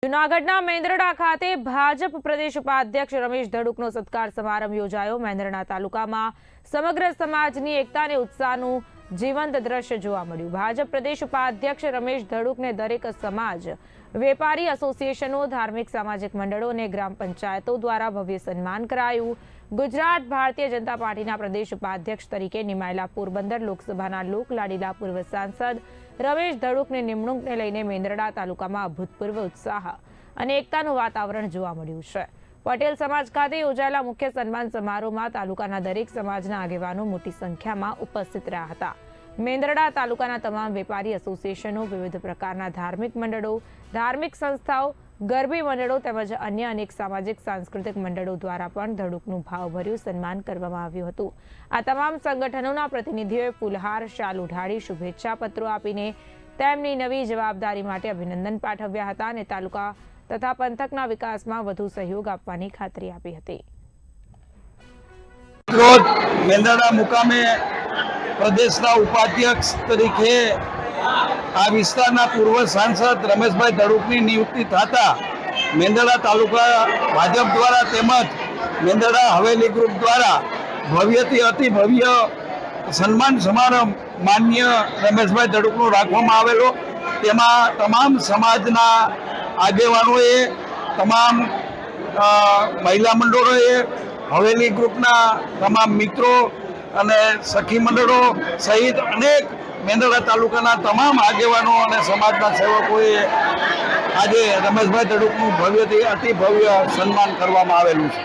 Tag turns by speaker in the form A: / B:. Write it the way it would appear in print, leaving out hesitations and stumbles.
A: જૂનાગઢના મેંદરડા ખાતે ભાજપ પ્રદેશ ઉપાધ્યક્ષ રમેશ ધડુકનો સત્કાર સમારંભ યોજાયો। મેંદરડા તાલુકામાં સમગ્ર સમાજની એકતા અને ઉત્સાહનું જીવંત દ્રશ્ય જોવા મળ્યું। ભાજપ પ્રદેશ ઉપાધ્યક્ષ રમેશ ધડુકને દરેક સમાજ, વેપારી એસોસિએશનો, ધાર્મિક સામાજિક મંડળો અને ગ્રામ પંચાયતો દ્વારા ભવ્ય સન્માન કરાયું। ગુજરાત ભારતીય જનતા પાર્ટીના પ્રદેશ ઉપાધ્યક્ષ તરીકે નિમાયેલા પોરબંદર લોકસભાના લોકલાડીલા પૂર્વ સાંસદ રમેશ ધડુકની નિમણૂકને લઈને મેંદરડા તાલુકામાં અભૂતપૂર્વ ઉત્સાહ અને એકતાનું વાતાવરણ જોવા મળ્યું છે। પટેલ સમાજ ખાતે યોજાયેલા મુખ્ય સન્માન સમારોહમાં તાલુકાના દરેક સમાજના આગેવાનો મોટી સંખ્યામાં ઉપસ્થિત રહ્યા હતા। મેંદરડા તાલુકાના તમામ વેપારી એસોસિએશનો, વિવિધ પ્રકારના ધાર્મિક મંડળો, ધાર્મિક સંસ્થાઓ, ગરબી મંડળો તેમજ અન્ય અનેક સામાજિક સાંસ્કૃતિક મંડળો દ્વારા પણ ધડુકનું ભાવભર્યું સન્માન કરવામાં આવ્યું હતું। આ તમામ સંગઠનોના પ્રતિનિધિઓએ ફૂલહાર, શાલ ઉઢાડી શુભેચ્છા પત્રો આપીને તેમની નવી જવાબદારી માટે અભિનંદન પાઠવ્યા હતા અને તાલુકા તથા પંથકના વિકાસમાં વધુ સહયોગ આપવાની ખાતરી આપી હતી।
B: રોજ મેંદરડા મુકામે પ્રદેશના ઉપાધ્યક્ષ તરીકે આ વિસ્તારના પૂર્વ સાંસદ રમેશભાઈ ધડુકની નિયુક્તિ થતા મેંદરડા તાલુકા ભાજપ દ્વારા તેમજ મેંદરડા હવેલી ગ્રુપ દ્વારા ભવ્યથી અતિ ભવ્ય સન્માન સમારંભ માન્ય રમેશભાઈ ધડુકનો રાખવામાં આવેલો। તેમાં તમામ સમાજના આગેવાનોએ, તમામ મહિલા મંડળોએ, હવેલી ગ્રુપના તમામ મિત્રો અને સખી મંડળો સહિત અનેક મેંદરડા તાલુકાના તમામ આગેવાનો અને સમાજના સેવકોએ આજે રમેશભાઈ ધડુકનું ભવ્યથી અતિ ભવ્ય સન્માન કરવામાં આવેલું છે।